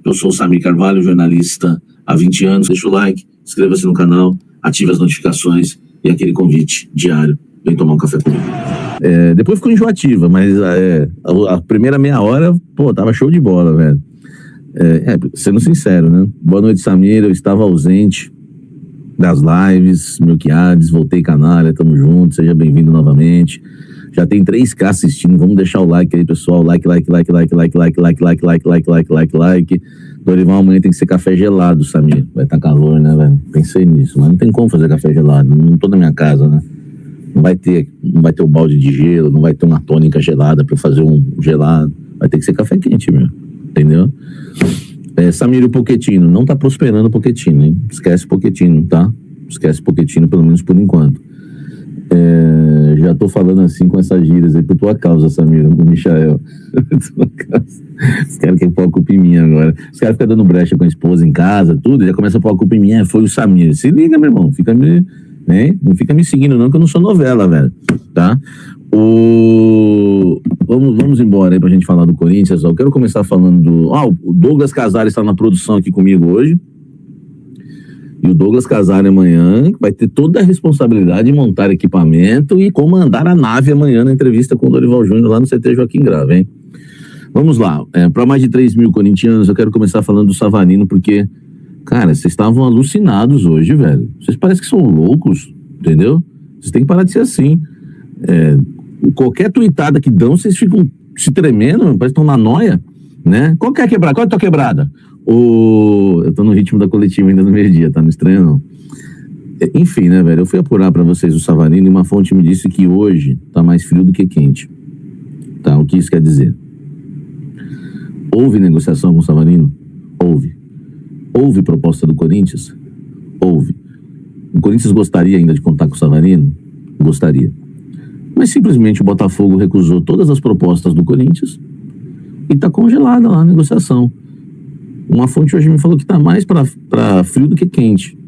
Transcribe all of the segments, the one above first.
Eu sou o Samir Carvalho, jornalista há 20 anos. Deixa o like, inscreva-se no canal, ative as notificações e aquele convite diário. Vem tomar um café comigo. Depois ficou enjoativa, mas a primeira meia hora, pô, tava show de bola, velho. Sendo sincero, né? Boa noite, Samir. Eu estava ausente das lives, Melquiades, voltei canalha, tamo junto, seja bem-vindo novamente. Já tem 3K assistindo, vamos deixar o like aí, pessoal. Like. Dorival, amanhã tem que ser café gelado, Samir. Vai estar calor, né, velho? Pensei nisso, mas não tem como fazer café gelado. Não tô na minha casa, né? Não vai ter o balde de gelo, não vai ter uma tônica gelada pra fazer um gelado. Vai ter que ser café quente, meu. Entendeu? Samir, o Pochettino. Não tá prosperando o Pochettino, hein? Esquece o Pochettino, tá? Esquece o Pochettino, pelo menos por enquanto. Já tô falando assim com essas gírias aí por tua causa, Samir, o Michael. Os caras querem pôr a culpa em mim agora. Os caras ficam dando brecha com a esposa em casa, tudo, já começa a pôr a culpa em mim. Foi o Samir. Se liga, meu irmão. Não fica me seguindo, não, que eu não sou novela, velho. Tá? Vamos embora aí pra gente falar do Corinthians. Eu quero começar falando do... o Douglas Casares está na produção aqui comigo hoje. E o Douglas Casares amanhã vai ter toda a responsabilidade de montar equipamento e comandar a nave amanhã na entrevista com o Dorival Júnior lá no CT Joaquim Grava, hein? Vamos lá. Para mais de 3 mil corintianos, eu quero começar falando do Savarino, porque, cara, vocês estavam alucinados hoje, velho. Vocês parecem que são loucos, entendeu? Vocês têm que parar de ser assim. Qualquer tuitada que dão, vocês ficam se tremendo, parece que estão na noia, né? Qual que é a quebrada? Qual é a tua quebrada? Eu tô no ritmo da coletiva ainda no meio-dia, tá? Não estranho, não. Enfim, né, velho? Eu fui apurar pra vocês o Savarino e uma fonte me disse que hoje tá mais frio do que quente. Tá? O que isso quer dizer? Houve negociação com o Savarino? Houve. Houve proposta do Corinthians? Houve. O Corinthians gostaria ainda de contar com o Savarino? Gostaria. Mas simplesmente o Botafogo recusou todas as propostas do Corinthians e tá congelada lá a negociação. Uma fonte hoje me falou que tá mais pra frio do que quente.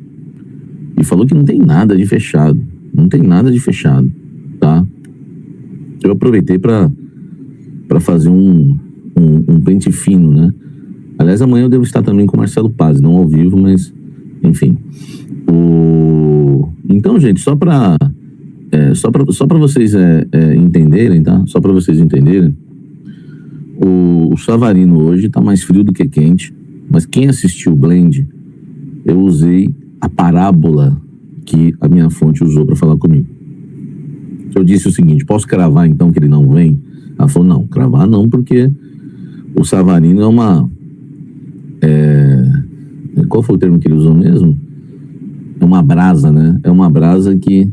E falou que não tem nada de fechado. Não tem nada de fechado, tá? Eu aproveitei pra fazer um pente fino, né? Aliás, amanhã eu devo estar também com o Marcelo Paz, não ao vivo, mas enfim. Então, gente, só pra vocês entenderem, tá? Só pra vocês entenderem, o Savarino hoje tá mais frio do que quente. Mas quem assistiu o Blend, eu usei a parábola que a minha fonte usou para falar comigo. Eu disse o seguinte: posso cravar então que ele não vem? Ela falou: não, cravar não, porque o Savarino é uma... qual foi o termo que ele usou mesmo? É uma brasa, né? É uma brasa que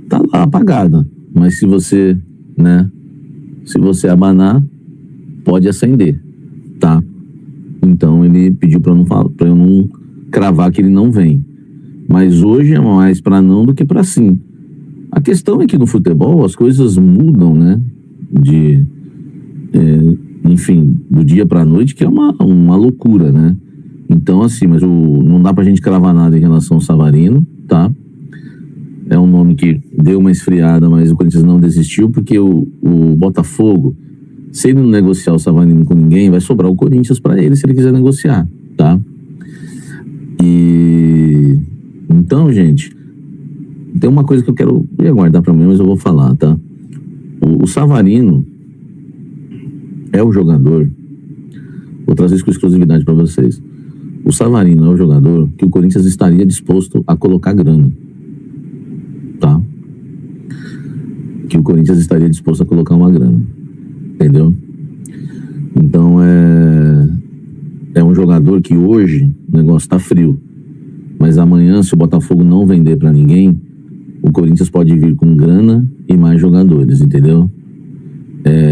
tá lá apagada, mas se você abanar, pode acender, tá? Então ele pediu para eu não cravar que ele não vem. Mas hoje é mais para não do que para sim. A questão é que no futebol as coisas mudam, né? Enfim, do dia para a noite, que é uma loucura, né? Então, assim, mas não dá pra gente cravar nada em relação ao Savarino, tá? É um nome que deu uma esfriada, mas o Corinthians não desistiu, porque o Botafogo, se ele não negociar o Savarino com ninguém, vai sobrar o Corinthians para ele se ele quiser negociar, tá? Então, gente, tem uma coisa que eu ia guardar para mim, mas eu vou falar, tá? O Savarino é o jogador, vou trazer isso com exclusividade para vocês. O Savarino é o jogador que o Corinthians estaria disposto a colocar grana, tá? Que o Corinthians estaria disposto a colocar uma grana. Entendeu? Então é um jogador que hoje o negócio tá frio, mas amanhã, se o Botafogo não vender para ninguém, o Corinthians pode vir com grana e mais jogadores, entendeu?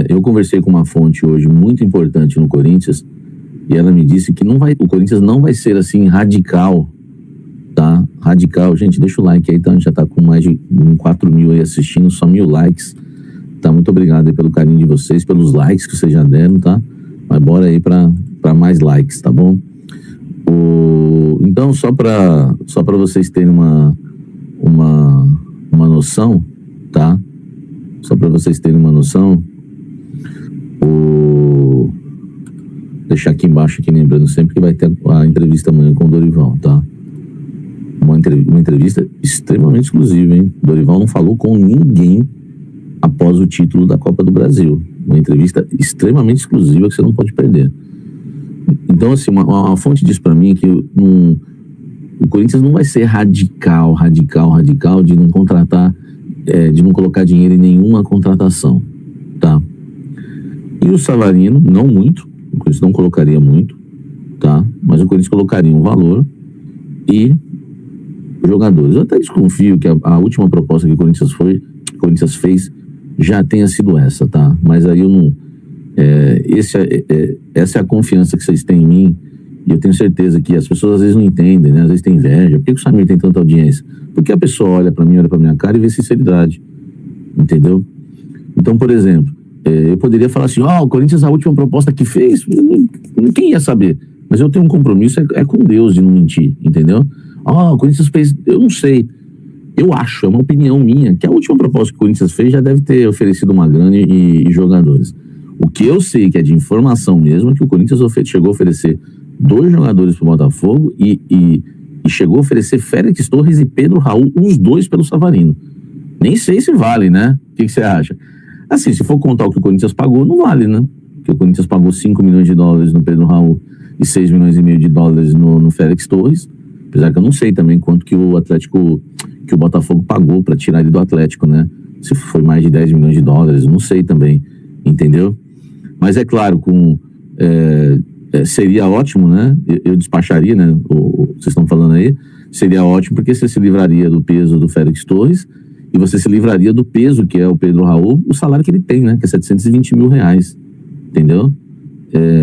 Eu conversei com uma fonte hoje muito importante no Corinthians e ela me disse que o Corinthians não vai ser assim radical, tá? Radical, gente, deixa o like aí, tá? A gente já tá com mais de 4 mil aí assistindo, só 1.000 likes. Tá, muito obrigado aí pelo carinho de vocês, pelos likes que vocês já deram, tá? Mas bora aí pra mais likes, tá bom? Então, só pra vocês terem uma noção, tá? Só pra vocês terem uma noção, deixar aqui embaixo, aqui lembrando sempre que vai ter a entrevista amanhã com o Dorival, tá? Uma entrevista extremamente exclusiva, hein? Dorival não falou com ninguém após o título da Copa do Brasil. Uma entrevista extremamente exclusiva que você não pode perder. Então, assim, uma fonte diz para mim que o Corinthians não vai ser radical de não contratar, de não colocar dinheiro em nenhuma contratação, tá? E o Savarino, não muito, o Corinthians não colocaria muito, tá? Mas o Corinthians colocaria um valor e jogadores. Eu até desconfio que a última proposta que o Corinthians fez já tenha sido essa, tá? Mas aí eu não... essa é a confiança que vocês têm em mim, e eu tenho certeza que as pessoas às vezes não entendem, né? Às vezes tem inveja. Por que o Samir tem tanta audiência? Porque a pessoa olha pra mim, olha pra minha cara e vê sinceridade, entendeu? Então, por exemplo, eu poderia falar assim, o Corinthians, a última proposta que fez, quem ia saber? Mas eu tenho um compromisso, com Deus de não mentir, entendeu? O Corinthians fez, eu não sei, eu acho, é uma opinião minha, que a última proposta que o Corinthians fez já deve ter oferecido uma grana e jogadores. O que eu sei, que é de informação mesmo, é que o Corinthians chegou a oferecer 2 jogadores para o Botafogo e chegou a oferecer Félix Torres e Pedro Raul, os 2 pelo Savarino. Nem sei se vale, né? O que você acha? Assim, se for contar o que o Corinthians pagou, não vale, né? Porque o Corinthians pagou 5 milhões de dólares no Pedro Raul e 6 milhões e meio de dólares no Félix Torres. Apesar que eu não sei também quanto que o Botafogo pagou para tirar ele do Atlético, né? Se foi mais de 10 milhões de dólares, não sei também, entendeu? Mas é claro, seria ótimo, né? Eu despacharia, né? Vocês estão falando aí, seria ótimo porque você se livraria do peso do Félix Torres e você se livraria do peso que é o Pedro Raul, o salário que ele tem, né? Que é 720 mil reais, entendeu?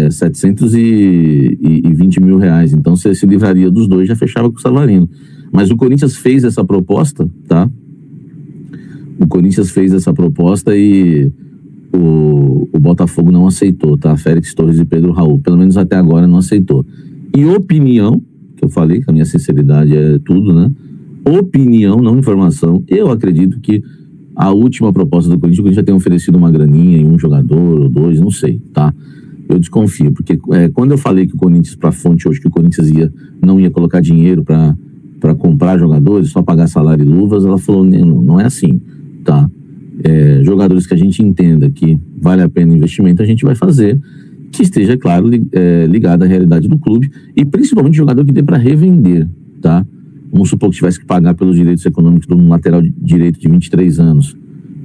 720 mil reais. Então você se livraria dos 2, já fechava com o Savarino. Mas o Corinthians fez essa proposta, tá? O Corinthians fez essa proposta e o Botafogo não aceitou, tá? Félix Torres e Pedro Raul, pelo menos até agora não aceitou. E opinião, que eu falei que a minha sinceridade é tudo, né? Opinião, não informação. Eu acredito que a última proposta do Corinthians, o Corinthians já tem oferecido uma graninha em um jogador ou 2, não sei, tá? Eu desconfio, porque quando eu falei que o Corinthians, pra fonte hoje, que o Corinthians não ia colocar dinheiro para comprar jogadores, só pagar salário e luvas, ela falou, não é assim, tá? Jogadores que a gente entenda que vale a pena investimento, a gente vai fazer, que esteja, claro, ligado à realidade do clube, e principalmente jogador que dê para revender, tá? Vamos supor que tivesse que pagar pelos direitos econômicos de um lateral direito de 23 anos,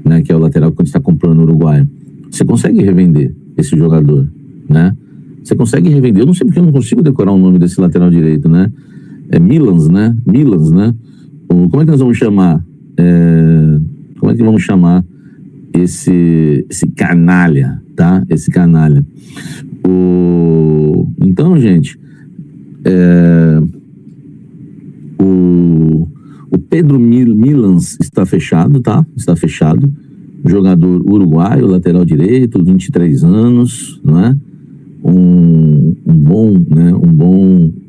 né? Que é o lateral que quando está comprando no Uruguai. Você consegue revender esse jogador, né? Você consegue revender. Eu não sei porque eu não consigo decorar o nome desse lateral direito, né? Milans, né? Como é que nós vamos chamar? Como é que vamos chamar esse canalha, tá? Esse canalha. Então, gente, o Pedro Milans está fechado, tá? Está fechado. Jogador uruguaio, lateral direito, 23 anos, né? Um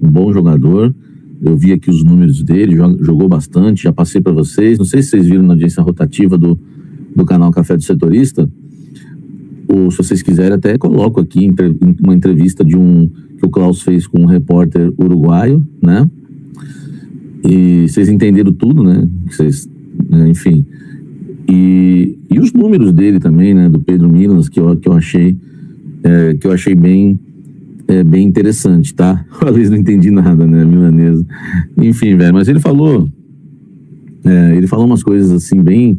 bom jogador. Eu vi aqui os números dele, jogou bastante, já passei para vocês. Não sei se vocês viram na audiência rotativa do canal Café do Setorista. Ou se vocês quiserem, até coloco aqui uma entrevista que o Klaus fez com um repórter uruguaio, né? E vocês entenderam tudo, né? Enfim. E os números dele também, né? Do Pedro Milans, que eu achei bem interessante, tá? Às vezes não entendi nada, né? Milanesa. Enfim, velho, mas ele falou umas coisas assim bem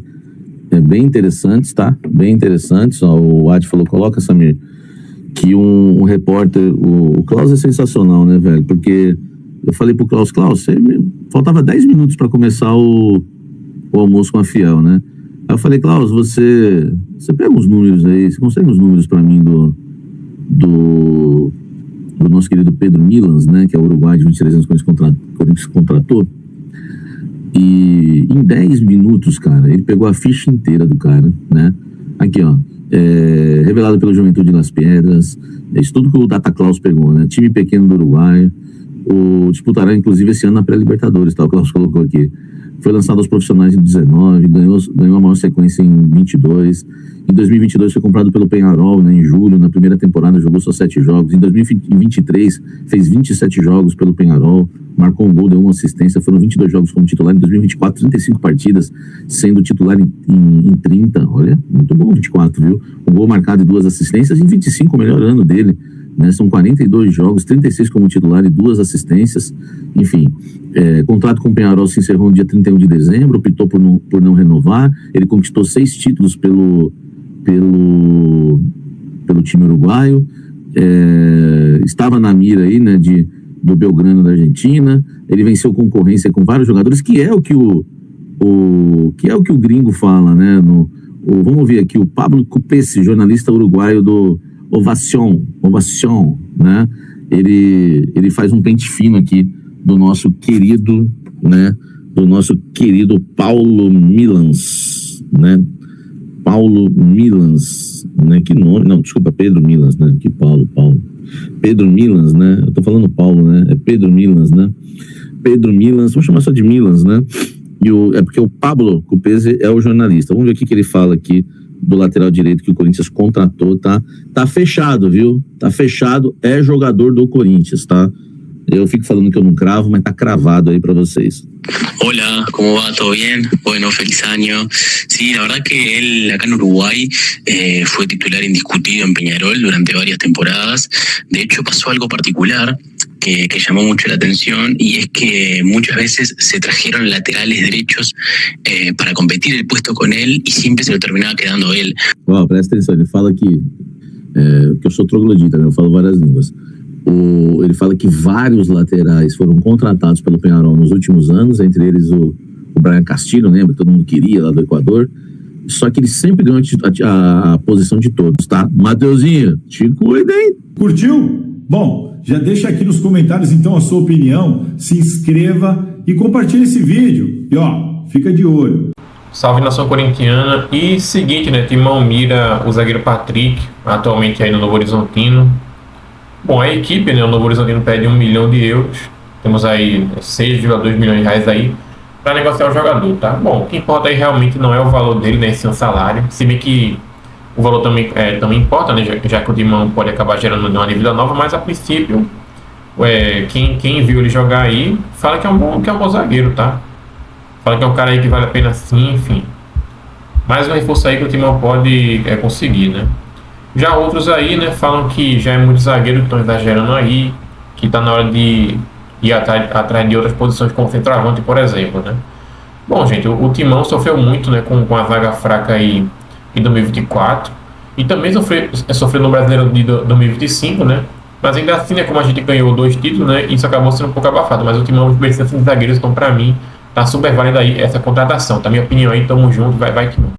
interessantes, tá? Bem interessantes. Ó, o Ad falou, coloca, Samir, que um repórter, o Klaus é sensacional, né, velho? Porque eu falei pro Klaus, faltava 10 minutos para começar o almoço com a Fiel, né? Aí eu falei, Klaus, você pega uns números aí, você consegue uns números para mim do nosso querido Pedro Milans, né, que é o Uruguai de 23 anos que o Corinthians contratou. E em 10 minutos, cara, ele pegou a ficha inteira do cara, né? Aqui, ó, revelado pela Juventude de Las Piedras, isso tudo que o Data Klaus pegou, né? Time pequeno do Uruguai, disputará inclusive esse ano na pré-Libertadores, tá? O Klaus colocou aqui. foi lançado aos profissionais em 19, ganhou a maior sequência em 22. Em 2022 foi comprado pelo Peñarol, né, em julho, na primeira temporada jogou só 7 jogos. Em 2023 fez 27 jogos pelo Peñarol, marcou um gol, deu uma assistência, foram 22 jogos como titular. Em 2024, 35 partidas, sendo titular em 30, olha, muito bom, 24, viu? Um gol marcado e 2 assistências. Em 25, o melhor ano dele, né? São 42 jogos, 36 como titular e 2 assistências. Enfim, contrato com o Peñarol se encerrou no dia 31 de dezembro, optou por não renovar. Ele conquistou 6 títulos pelo time uruguaio, estava na mira aí, né, do Belgrano da Argentina. Ele venceu concorrência com vários jogadores, que é o que o gringo fala, né? Vamos ver aqui, o Pablo Cupesi, jornalista uruguaio do Ovación, né? Ele faz um pente fino aqui do nosso querido, né? Do nosso querido Paulo Milans, né? Paulo Milans, né? Que nome? Não, desculpa, Pedro Milans, né? Que Paulo. Pedro Milans, né? Eu tô falando Paulo, né? É Pedro Milans, né? Pedro Milans, vamos chamar só de Milans, né? É porque o Pablo Cupesi é o jornalista. Vamos ver o que ele fala aqui do lateral direito que o Corinthians contratou, tá? Tá fechado, viu? Tá fechado, é jogador do Corinthians, tá? Eu fico falando que eu não cravo, mas tá cravado aí para vocês. Hola, ¿cómo va? ¿Todo bien? Bueno, feliz año. Sí, la verdad que él acá en Uruguay fue titular indiscutido en Peñarol durante varias temporadas. De hecho, pasó algo particular que llamó mucho la atención, y es que muchas veces se trajeron laterales derechos para competir el puesto con él, y siempre se lo terminaba quedando él. Ó, presta atenção, ele fala que eu sou troglodita, né? Eu falo várias línguas. Ele fala que vários laterais foram contratados pelo Peñarol nos últimos anos, entre eles o Brian Castillo, lembra? Todo mundo queria, lá do Equador. Só que ele sempre ganhou a posição de todos, tá? Mateuzinho, te cuida, hein? Curtiu? Bom, já deixa aqui nos comentários então a sua opinião, se inscreva e compartilhe esse vídeo. E ó, fica de olho. Salve, nação corintiana. E seguinte, né? Timão mira o zagueiro Patrick, atualmente aí no Novo Horizontino. Bom, a equipe, né, o Novo Horizontino pede 1 milhão de euros. Temos aí 6,2 milhões de reais aí para negociar o jogador, tá? Bom, o que importa aí realmente não é o valor dele, né, sim o salário. Se bem que o valor também importa, né, já que o Timão pode acabar gerando uma dívida nova, mas a princípio, quem viu ele jogar aí, fala que é um bom zagueiro, tá? Fala que é um cara aí que vale a pena sim, enfim. Mais um reforço aí que o Timão pode conseguir, né? Já outros aí, né, falam que já é muito zagueiro, que estão exagerando aí, que está na hora de ir atrás de outras posições como centroavante, por exemplo, né? Bom, gente, o Timão sofreu muito, né, com a zaga fraca aí em 2024, e também sofreu no Brasileiro de 2025, né? Mas ainda assim, né, como a gente ganhou 2 títulos, né, isso acabou sendo um pouco abafado, mas o Timão precisa de zagueiros, então para mim tá super válida aí essa contratação, tá? Minha opinião aí, tamo junto, vai que não.